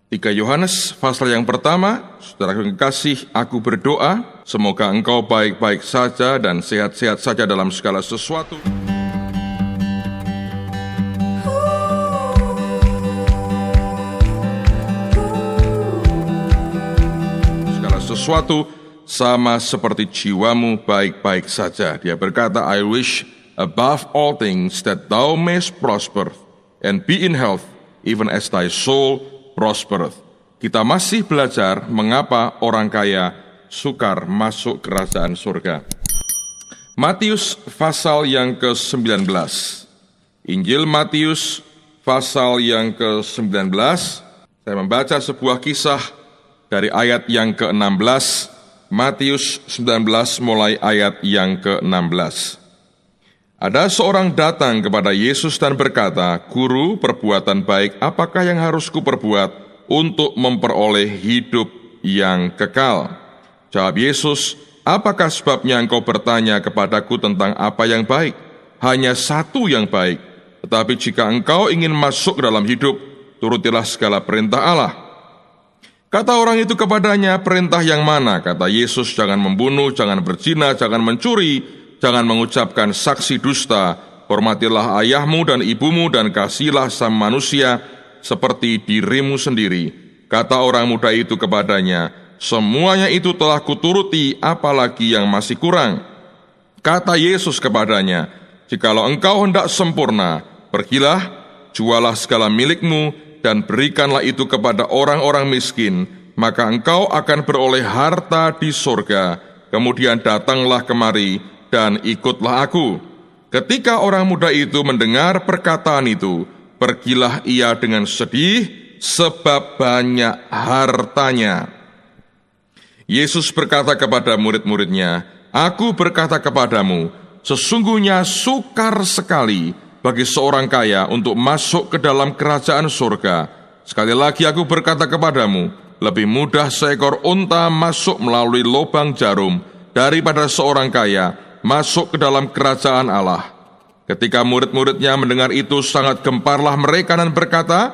3 Yohanes pasal yang pertama, saudara kekasih, aku berdoa, semoga engkau baik-baik saja dan sehat-sehat saja dalam segala sesuatu. Segala sesuatu sama seperti jiwamu baik-baik saja. Dia berkata, I wish above all things that thou mayst prosper and be in health, even as thy soul prospereth. Kita masih belajar mengapa orang kaya sukar masuk kerajaan surga. Matius pasal yang ke-19. Injil Matius pasal yang ke-19. Saya membaca sebuah kisah dari ayat yang ke-16. Matius 19 mulai ayat yang ke-16. Ada seorang datang kepada Yesus dan berkata, Guru, perbuatan baik apakah yang harus kuperbuat untuk memperoleh hidup yang kekal? Jawab Yesus, apakah sebabnya engkau bertanya kepadaku tentang apa yang baik? Hanya satu yang baik. Tetapi jika engkau ingin masuk ke dalam hidup, turutilah segala perintah Allah. Kata orang itu kepadanya, perintah yang mana? Kata Yesus, jangan membunuh, jangan berzina, jangan mencuri, jangan mengucapkan saksi dusta, hormatilah ayahmu dan ibumu dan kasihilah sama manusia seperti dirimu sendiri. Kata orang muda itu kepadanya, semuanya itu telah kuturuti, apalagi yang masih kurang. Kata Yesus kepadanya, jikalau engkau hendak sempurna, pergilah, jualah segala milikmu dan berikanlah itu kepada orang-orang miskin, maka engkau akan beroleh harta di surga. Kemudian datanglah kemari dan ikutlah aku. Ketika orang muda itu mendengar perkataan itu, pergilah ia dengan sedih, sebab banyak hartanya. Yesus berkata kepada murid-muridnya, Aku berkata kepadamu, sesungguhnya sukar sekali bagi seorang kaya untuk masuk ke dalam kerajaan surga. Sekali lagi aku berkata kepadamu, lebih mudah seekor unta masuk melalui lubang jarum daripada seorang kaya masuk ke dalam kerajaan Allah. Ketika murid-muridnya mendengar itu, sangat gemparlah mereka dan berkata,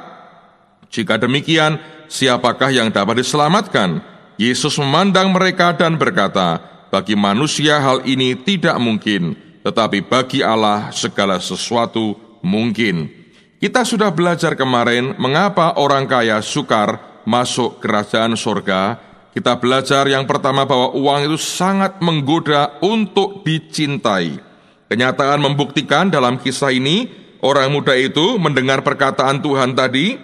jika demikian, siapakah yang dapat diselamatkan? Yesus memandang mereka dan berkata, bagi manusia hal ini tidak mungkin, tetapi bagi Allah segala sesuatu mungkin. Kita sudah belajar kemarin mengapa orang kaya sukar masuk kerajaan surga. Kita belajar yang pertama bahwa uang itu sangat menggoda untuk dicintai. Kenyataan membuktikan dalam kisah ini, orang muda itu mendengar perkataan Tuhan tadi,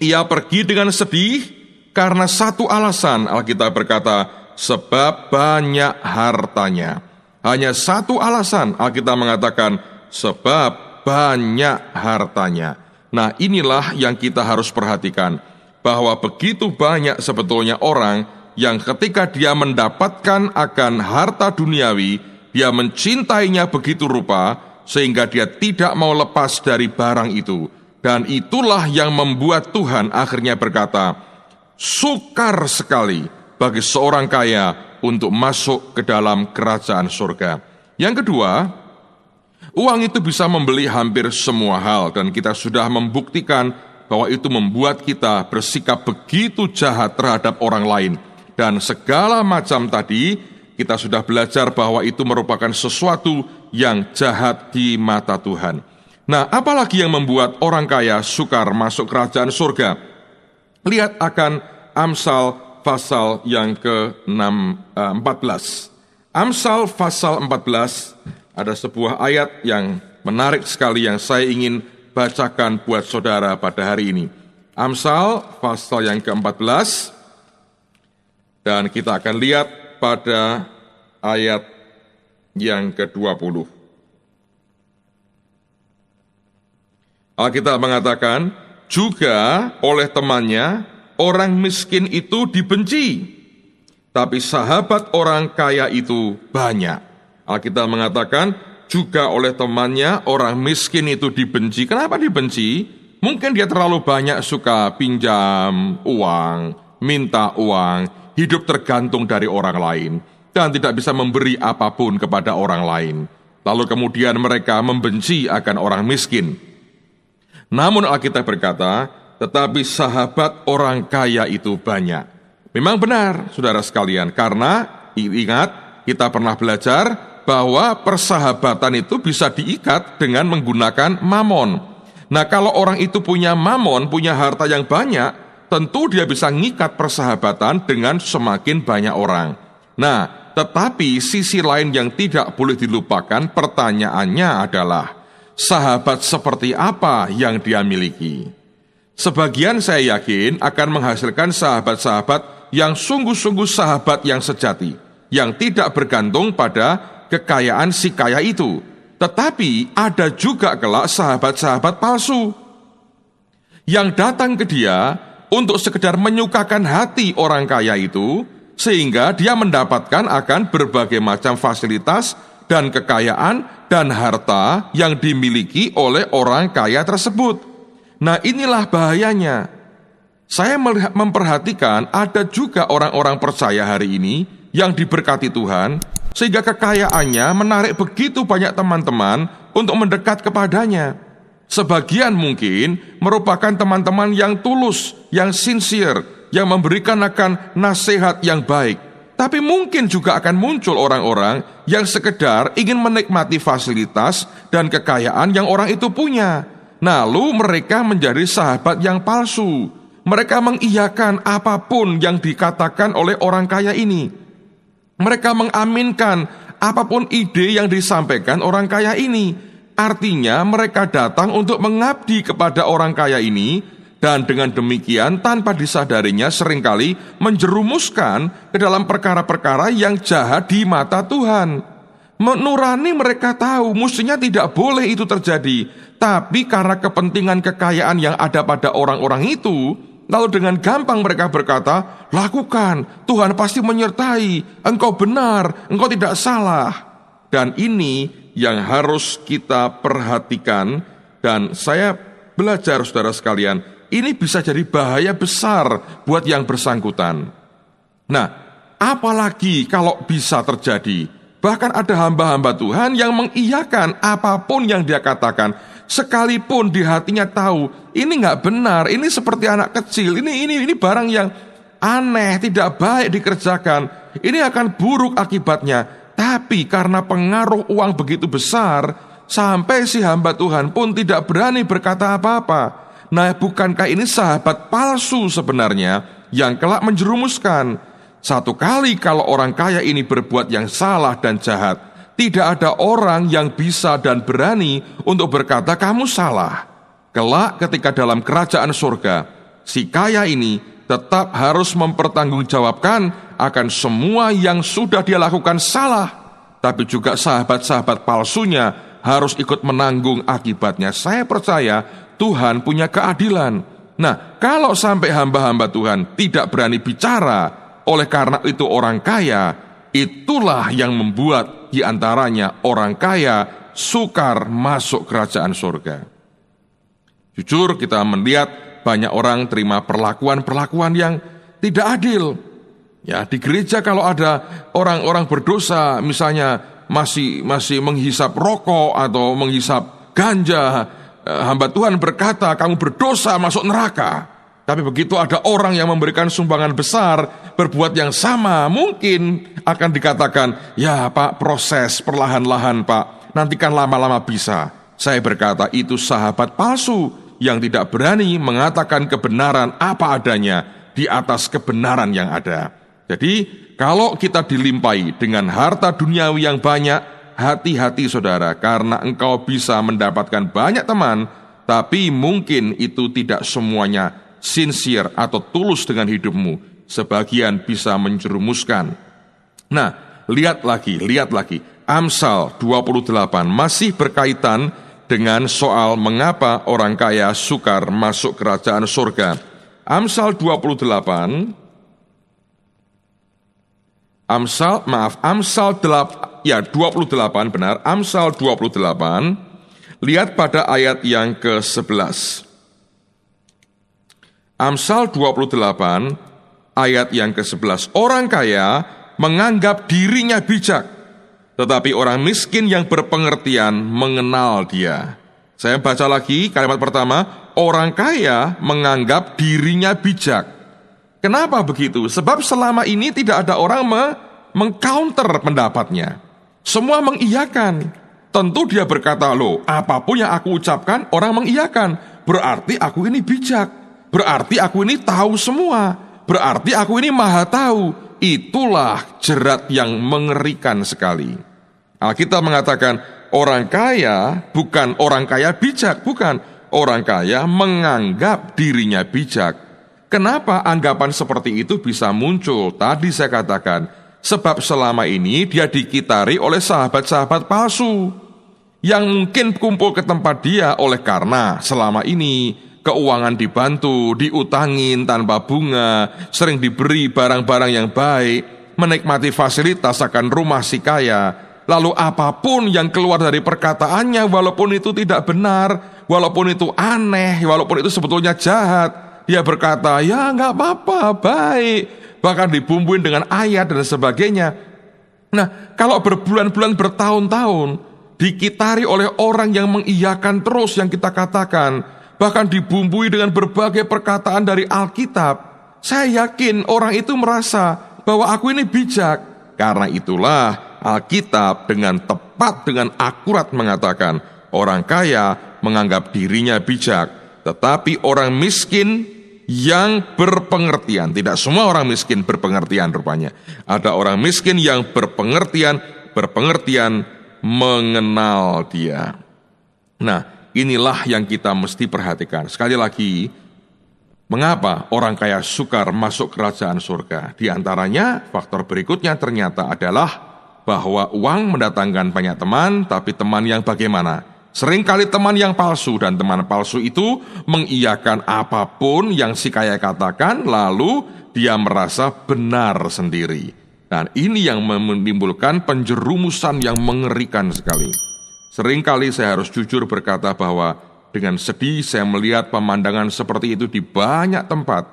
ia pergi dengan sedih karena satu alasan. Alkitab berkata, sebab banyak hartanya. Hanya satu alasan, Alkitab mengatakan, sebab banyak hartanya. Nah, inilah yang kita harus perhatikan, bahwa begitu banyak sebetulnya orang yang ketika dia mendapatkan akan harta duniawi, dia mencintainya begitu rupa, sehingga dia tidak mau lepas dari barang itu. Dan itulah yang membuat Tuhan akhirnya berkata, sukar sekali bagi seorang kaya untuk masuk ke dalam kerajaan surga. Yang kedua, uang itu bisa membeli hampir semua hal, dan kita sudah membuktikan bahwa itu membuat kita bersikap begitu jahat terhadap orang lain. Dan segala macam tadi, kita sudah belajar bahwa itu merupakan sesuatu yang jahat di mata Tuhan. Nah, apalagi yang membuat orang kaya sukar masuk kerajaan surga? Lihat akan Amsal pasal yang ke-14. Amsal pasal 14, ada sebuah ayat yang menarik sekali yang saya ingin bacakan buat saudara pada hari ini. Amsal pasal yang ke-14, dan kita akan lihat pada ayat yang ke-20. Alkitab mengatakan, juga oleh temannya orang miskin itu dibenci, tapi sahabat orang kaya itu banyak. Alkitab mengatakan, juga oleh temannya orang miskin itu dibenci. Kenapa dibenci? Mungkin dia terlalu banyak suka pinjam uang, minta uang, hidup tergantung dari orang lain, dan tidak bisa memberi apapun kepada orang lain. Lalu kemudian mereka membenci akan orang miskin. Namun Alkitab berkata, tetapi sahabat orang kaya itu banyak. Memang benar, saudara sekalian, karena ingat, kita pernah belajar bahwa persahabatan itu bisa diikat dengan menggunakan mamon. Nah, kalau orang itu punya mamon, punya harta yang banyak, tentu dia bisa ngikat persahabatan dengan semakin banyak orang. Nah, tetapi sisi lain yang tidak boleh dilupakan, pertanyaannya adalah, sahabat seperti apa yang dia miliki? Sebagian saya yakin akan menghasilkan sahabat-sahabat yang sungguh-sungguh sahabat yang sejati, yang tidak bergantung pada kekayaan si kaya itu. Tetapi ada juga kelak sahabat-sahabat palsu yang datang ke dia untuk sekedar menyukakan hati orang kaya itu, sehingga dia mendapatkan akan berbagai macam fasilitas dan kekayaan dan harta yang dimiliki oleh orang kaya tersebut. Nah, inilah bahayanya. Saya memperhatikan ada juga orang-orang percaya hari ini yang diberkati Tuhan, sehingga kekayaannya menarik begitu banyak teman-teman untuk mendekat kepadanya. Sebagian mungkin merupakan teman-teman yang tulus, yang sincere, yang memberikan akan nasihat yang baik. Tapi mungkin juga akan muncul orang-orang yang sekedar ingin menikmati fasilitas dan kekayaan yang orang itu punya. Lalu mereka menjadi sahabat yang palsu. Mereka mengiyakan apapun yang dikatakan oleh orang kaya ini. Mereka mengaminkan apapun ide yang disampaikan orang kaya ini. Artinya mereka datang untuk mengabdi kepada orang kaya ini, dan dengan demikian tanpa disadarinya seringkali menjerumuskan ke dalam perkara-perkara yang jahat di mata Tuhan. Nurani mereka tahu mestinya tidak boleh itu terjadi, tapi karena kepentingan kekayaan yang ada pada orang-orang itu, lalu dengan gampang mereka berkata, lakukan, Tuhan pasti menyertai, engkau benar, engkau tidak salah. Dan ini yang harus kita perhatikan, dan saya belajar saudara sekalian, ini bisa jadi bahaya besar buat yang bersangkutan. Nah, apalagi kalau bisa terjadi. Bahkan ada hamba-hamba Tuhan yang mengiyakan apapun yang dia katakan, sekalipun di hatinya tahu ini nggak benar, ini seperti anak kecil, ini barang yang aneh, tidak baik dikerjakan, ini akan buruk akibatnya. Tapi karena pengaruh uang begitu besar, sampai si hamba Tuhan pun tidak berani berkata apa-apa. Nah, bukankah ini sahabat palsu sebenarnya yang kelak menjerumuskan? Satu kali kalau orang kaya ini berbuat yang salah dan jahat, tidak ada orang yang bisa dan berani untuk berkata kamu salah. Kelak ketika dalam kerajaan surga, si kaya ini tetap harus mempertanggungjawabkan akan semua yang sudah dia lakukan salah. Tapi juga sahabat-sahabat palsunya harus ikut menanggung akibatnya. Saya percaya Tuhan punya keadilan. Nah, kalau sampai hamba-hamba Tuhan tidak berani bicara, oleh karena itu orang kaya, itulah yang membuat diantaranya orang kaya sukar masuk kerajaan surga. Jujur kita melihat banyak orang terima perlakuan-perlakuan yang tidak adil. Ya, di gereja kalau ada orang-orang berdosa, misalnya masih menghisap rokok atau menghisap ganja, hamba Tuhan berkata, kamu berdosa masuk neraka. Tapi begitu ada orang yang memberikan sumbangan besar, berbuat yang sama, mungkin akan dikatakan, ya Pak, proses perlahan-lahan Pak, nanti kan lama-lama bisa. Saya berkata, itu sahabat palsu yang tidak berani mengatakan kebenaran apa adanya di atas kebenaran yang ada. Jadi, kalau kita dilimpahi dengan harta duniawi yang banyak, hati-hati saudara, karena engkau bisa mendapatkan banyak teman, tapi mungkin itu tidak semuanya sincere atau tulus dengan hidupmu. Sebagian bisa menjerumuskan. Nah, lihat lagi. Amsal 28 masih berkaitan dengan soal mengapa orang kaya sukar masuk kerajaan surga. Amsal 28 benar. Amsal 28. Lihat pada ayat yang ke-11. Amsal 28 ayat yang ke-11. Orang kaya menganggap dirinya bijak, tetapi orang miskin yang berpengertian mengenal dia. Saya baca lagi kalimat pertama. orang kaya menganggap dirinya bijak. Kenapa begitu? Sebab selama ini tidak ada orang mengcounter pendapatnya. Semua mengiyakan. Tentu dia berkata, loh, apapun yang aku ucapkan, orang mengiyakan. Berarti aku ini bijak. Berarti aku ini tahu semua. Berarti aku ini maha tahu. Itulah jerat yang mengerikan sekali. Alkitab mengatakan, orang kaya bukan orang kaya bijak, bukan. Orang kaya menganggap dirinya bijak. Kenapa anggapan seperti itu bisa muncul? Tadi saya katakan, sebab selama ini dia dikitari oleh sahabat-sahabat palsu yang mungkin kumpul ke tempat dia oleh karena selama ini keuangan dibantu, diutangin tanpa bunga, sering diberi barang-barang yang baik, menikmati fasilitas akan rumah si kaya. Lalu apapun yang keluar dari perkataannya, walaupun itu tidak benar, walaupun itu aneh, walaupun itu sebetulnya jahat, dia berkata, ya nggak apa-apa, baik. Bahkan dibumbuin dengan ayat dan sebagainya. Nah, kalau berbulan-bulan, bertahun-tahun, dikitari oleh orang yang mengiyakan terus yang kita katakan, bahkan dibumbui dengan berbagai perkataan dari Alkitab, saya yakin orang itu merasa bahwa aku ini bijak. Karena itulah Alkitab dengan tepat, dengan akurat mengatakan, orang kaya menganggap dirinya bijak, tetapi orang miskin yang berpengertian. Tidak semua orang miskin berpengertian rupanya. Ada orang miskin yang berpengertian mengenal dia. Nah, inilah yang kita mesti perhatikan. Sekali lagi, mengapa orang kaya sukar masuk kerajaan surga? Di antaranya, faktor berikutnya ternyata adalah bahwa uang mendatangkan banyak teman, tapi teman yang bagaimana? Seringkali teman yang palsu, dan teman palsu itu mengiyakan apapun yang si kaya katakan, lalu dia merasa benar sendiri. Dan ini yang menimbulkan penjerumusan yang mengerikan sekali. Seringkali saya harus jujur berkata bahwa dengan sedih saya melihat pemandangan seperti itu di banyak tempat.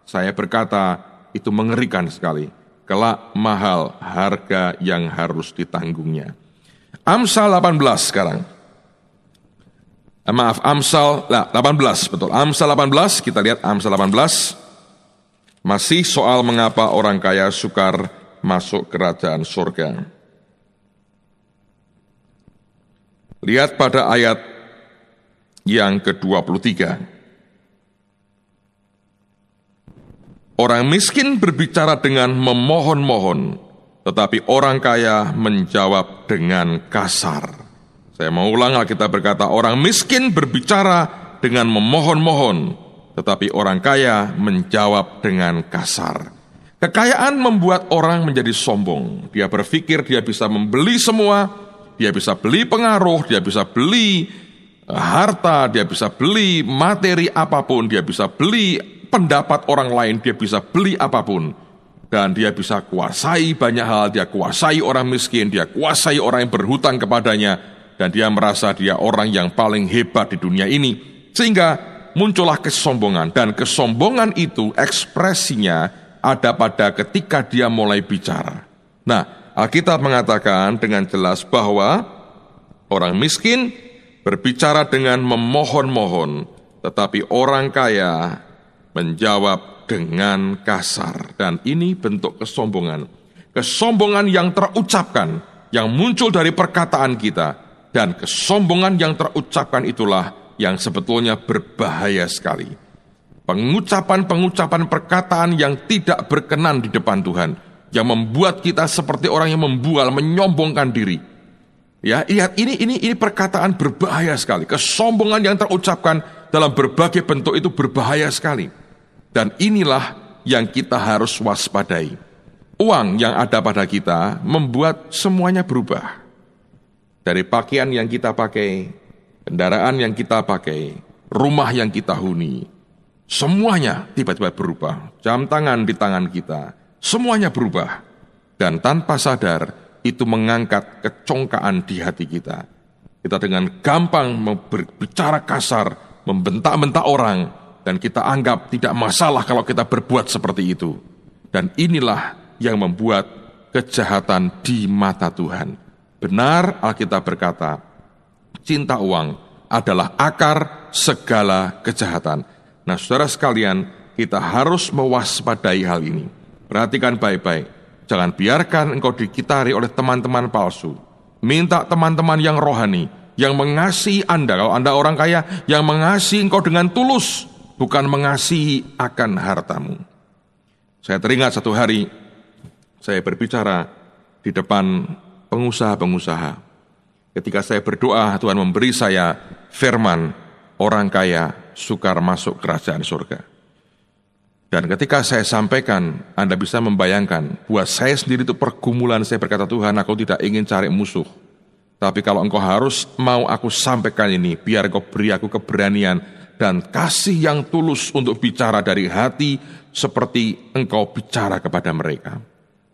Saya berkata, itu mengerikan sekali. Kelak mahal harga yang harus ditanggungnya. Amsal 18 sekarang. Amsal 18, betul. Amsal 18, kita lihat Amsal 18. Masih soal mengapa orang kaya sukar masuk kerajaan surga. Lihat pada ayat yang ke-23. Orang miskin berbicara dengan memohon-mohon, tetapi orang kaya menjawab dengan kasar. Saya mau ulang, Alkitab berkata, orang miskin berbicara dengan memohon-mohon, tetapi orang kaya menjawab dengan kasar. Kekayaan membuat orang menjadi sombong. Dia berpikir dia bisa membeli semua, dia bisa beli pengaruh, dia bisa beli harta, dia bisa beli materi apapun, dia bisa beli pendapat orang lain, dia bisa beli apapun. Dan dia bisa kuasai banyak hal, dia kuasai orang miskin, dia kuasai orang yang berhutang kepadanya, dan dia merasa dia orang yang paling hebat di dunia ini. Sehingga muncullah kesombongan, dan kesombongan itu ekspresinya ada pada ketika dia mulai bicara. Nah, Alkitab mengatakan dengan jelas bahwa orang miskin berbicara dengan memohon-mohon, tetapi orang kaya menjawab dengan kasar. Dan ini bentuk kesombongan. Kesombongan yang terucapkan, yang muncul dari perkataan kita. Dan kesombongan yang terucapkan itulah yang sebetulnya berbahaya sekali. Pengucapan-pengucapan perkataan yang tidak berkenan di depan Tuhan, yang membuat kita seperti orang yang membual, menyombongkan diri. Ya, lihat ini perkataan berbahaya sekali. Kesombongan yang terucapkan dalam berbagai bentuk itu berbahaya sekali. Dan inilah yang kita harus waspadai. Uang yang ada pada kita membuat semuanya berubah. Dari pakaian yang kita pakai, kendaraan yang kita pakai, rumah yang kita huni, semuanya tiba-tiba berubah. Jam tangan di tangan kita, semuanya berubah. Dan tanpa sadar, itu mengangkat kecongkaan di hati kita. Kita dengan gampang berbicara kasar, membentak-bentak orang, dan kita anggap tidak masalah kalau kita berbuat seperti itu. Dan inilah yang membuat kejahatan di mata Tuhan. Benar Alkitab berkata, cinta uang adalah akar segala kejahatan. Nah, saudara sekalian, kita harus mewaspadai hal ini. Perhatikan baik-baik. Jangan biarkan engkau dikitari oleh teman-teman palsu. Minta teman-teman yang rohani, yang mengasihi Anda, kalau Anda orang kaya, yang mengasihi engkau dengan tulus, bukan mengasihi akan hartamu. Saya teringat satu hari, saya berbicara di depan pengusaha-pengusaha. Ketika saya berdoa, Tuhan memberi saya firman, orang kaya sukar masuk kerajaan surga. Dan ketika saya sampaikan, Anda bisa membayangkan, buat saya sendiri itu pergumulan. Saya berkata, Tuhan, aku tidak ingin cari musuh. Tapi kalau engkau harus mau aku sampaikan ini, biar engkau beri aku keberanian dan kasih yang tulus untuk bicara dari hati, seperti engkau bicara kepada mereka.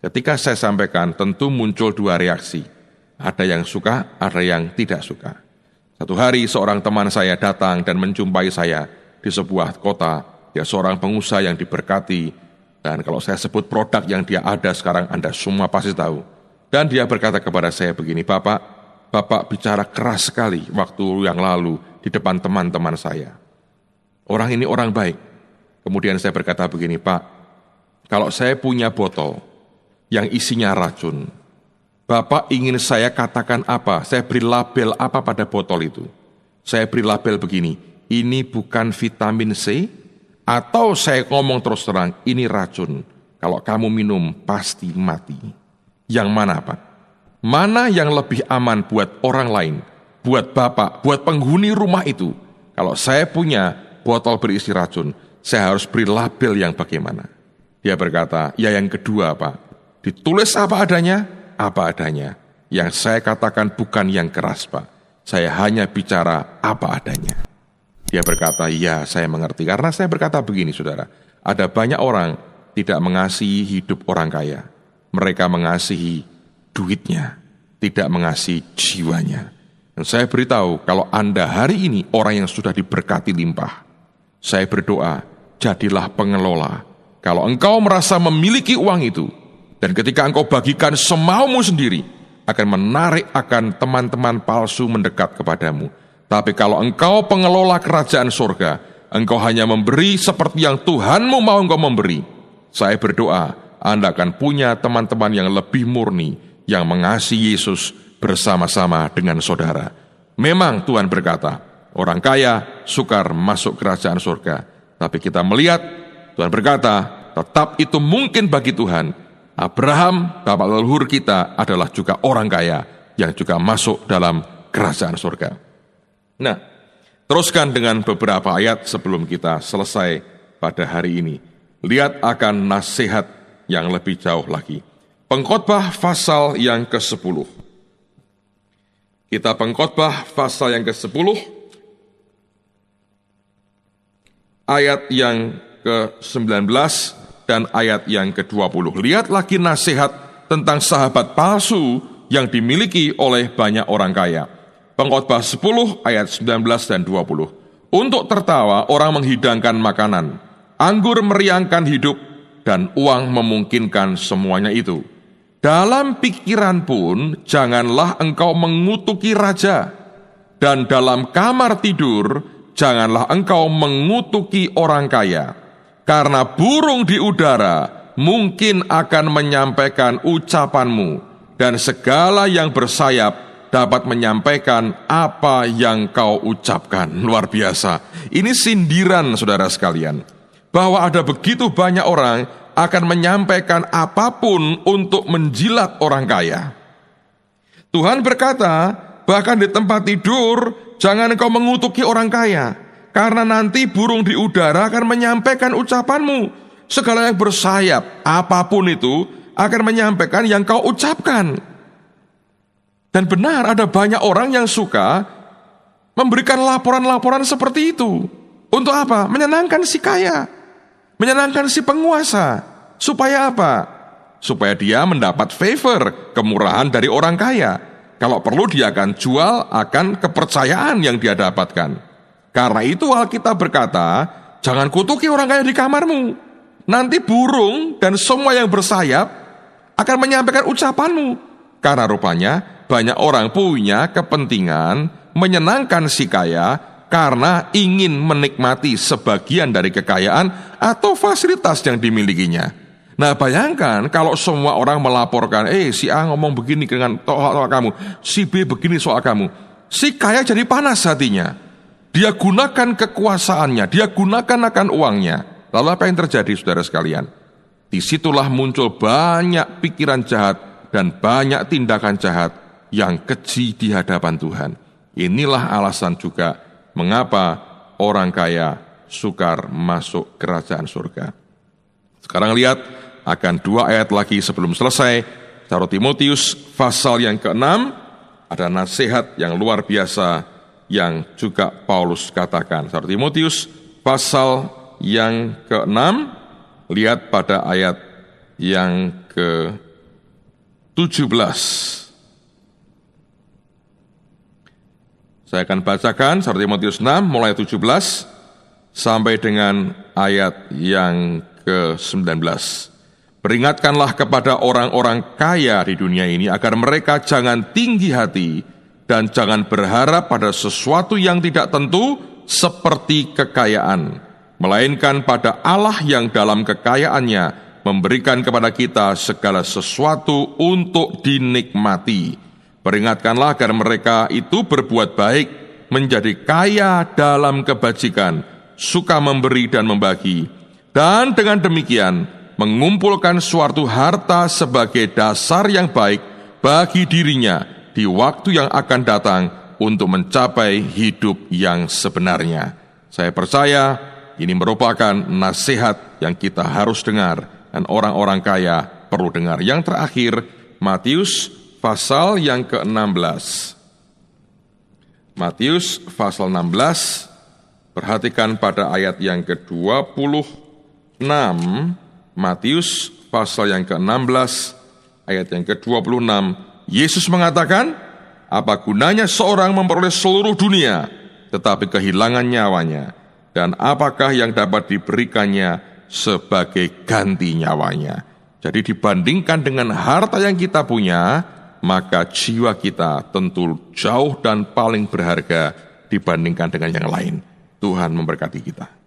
Ketika saya sampaikan, tentu muncul dua reaksi. Ada yang suka, ada yang tidak suka. Satu hari seorang teman saya datang dan menjumpai saya di sebuah kota. Dia seorang pengusaha yang diberkati, dan kalau saya sebut produk yang dia ada sekarang, Anda semua pasti tahu. Dan dia berkata kepada saya begini, Bapak bicara keras sekali waktu yang lalu di depan teman-teman saya. Orang ini orang baik. Kemudian saya berkata begini, Pak, kalau saya punya botol yang isinya racun, Bapak ingin saya katakan apa? Saya beri label apa pada botol itu? Saya beri label begini, ini bukan vitamin C, atau saya ngomong terus terang, ini racun. Kalau kamu minum, pasti mati. Yang mana, Pak? Mana yang lebih aman buat orang lain? Buat Bapak, buat penghuni rumah itu? Kalau saya punya botol berisi racun, saya harus beri label yang bagaimana? Dia berkata, ya yang kedua, Pak. Ditulis apa adanya? Apa adanya. Yang saya katakan bukan yang keras, Pak. Saya hanya bicara apa adanya. Dia berkata, ya saya mengerti. Karena saya berkata begini, saudara. Ada banyak orang tidak mengasihi hidup orang kaya. Mereka mengasihi duitnya, tidak mengasihi jiwanya. Dan saya beritahu, kalau Anda hari ini orang yang sudah diberkati limpah, saya berdoa, jadilah pengelola. Kalau engkau merasa memiliki uang itu, dan ketika engkau bagikan semaumu sendiri, akan menarik akan teman-teman palsu mendekat kepadamu. Tapi kalau engkau pengelola kerajaan surga, engkau hanya memberi seperti yang Tuhanmu mau engkau memberi. Saya berdoa, Anda akan punya teman-teman yang lebih murni, yang mengasihi Yesus bersama-sama dengan saudara. Memang Tuhan berkata, orang kaya sukar masuk kerajaan surga. Tapi kita melihat, Tuhan berkata, tetap itu mungkin bagi Tuhan. Abraham, bapak leluhur kita, adalah juga orang kaya yang juga masuk dalam kerajaan surga. Nah, teruskan dengan beberapa ayat sebelum kita selesai pada hari ini. Lihat akan nasihat yang lebih jauh lagi. Pengkhotbah pasal yang ke-10. Kita Pengkhotbah pasal yang ke-10, ayat yang ke-19 dan ayat yang ke-20. Lihat lagi nasihat tentang sahabat palsu yang dimiliki oleh banyak orang kaya. Pengkhotbah 10 ayat 19 dan 20. Untuk tertawa orang menghidangkan makanan, anggur meriangkan hidup, dan uang memungkinkan semuanya itu. Dalam pikiran pun janganlah engkau mengutuki raja, dan dalam kamar tidur janganlah engkau mengutuki orang kaya. Karena burung di udara mungkin akan menyampaikan ucapanmu, dan segala yang bersayap dapat menyampaikan apa yang kau ucapkan. Luar biasa. Ini sindiran, saudara sekalian, bahwa ada begitu banyak orang akan menyampaikan apapun untuk menjilat orang kaya. Tuhan berkata, bahkan di tempat tidur, jangan engkau mengutuki orang kaya, karena nanti burung di udara akan menyampaikan ucapanmu. Segala yang bersayap, apapun itu, akan menyampaikan yang kau ucapkan. Dan benar, ada banyak orang yang suka memberikan laporan-laporan seperti itu. Untuk apa? Menyenangkan si kaya, menyenangkan si penguasa. Supaya apa? Supaya dia mendapat favor, kemurahan dari orang kaya. Kalau perlu dia akan jual akan kepercayaan yang dia dapatkan. Karena itu Alkitab berkata, jangan kutuki orang kaya di kamarmu. Nanti burung dan semua yang bersayap akan menyampaikan ucapanmu. Karena rupanya banyak orang punya kepentingan menyenangkan si kaya karena ingin menikmati sebagian dari kekayaan atau fasilitas yang dimilikinya. Nah, bayangkan kalau semua orang melaporkan, si A ngomong begini dengan soal kamu, si B begini soal kamu. Si kaya jadi panas hatinya. Dia gunakan kekuasaannya, dia gunakan akan uangnya. Lalu apa yang terjadi, saudara sekalian? Disitulah muncul banyak pikiran jahat dan banyak tindakan jahat yang keji di hadapan Tuhan. Inilah alasan juga mengapa orang kaya sukar masuk kerajaan surga. Sekarang lihat akan 2 ayat lagi sebelum selesai. 1 Timotius pasal yang ke-6, ada nasihat yang luar biasa yang juga Paulus katakan. 1 Timotius pasal yang ke-6, lihat pada ayat yang ke-17. Saya akan bacakan 1 Timotius 6 mulai 17 sampai dengan ayat yang ke-19. Peringatkanlah kepada orang-orang kaya di dunia ini agar mereka jangan tinggi hati dan jangan berharap pada sesuatu yang tidak tentu seperti kekayaan, melainkan pada Allah yang dalam kekayaannya memberikan kepada kita segala sesuatu untuk dinikmati. Peringatkanlah agar mereka itu berbuat baik, menjadi kaya dalam kebajikan, suka memberi dan membagi, dan dengan demikian mengumpulkan suatu harta sebagai dasar yang baik bagi dirinya di waktu yang akan datang untuk mencapai hidup yang sebenarnya. Saya percaya ini merupakan nasihat yang kita harus dengar dan orang-orang kaya perlu dengar. Yang terakhir, Matius pasal yang ke-16. Matius pasal 16, perhatikan pada ayat yang ke-26. Matius pasal yang ke-16, ayat yang ke-26. Yesus mengatakan, apa gunanya seorang memperoleh seluruh dunia, tetapi kehilangan nyawanya? Dan apakah yang dapat diberikannya sebagai ganti nyawanya? Jadi dibandingkan dengan harta yang kita punya, maka jiwa kita tentu jauh dan paling berharga dibandingkan dengan yang lain. Tuhan memberkati kita.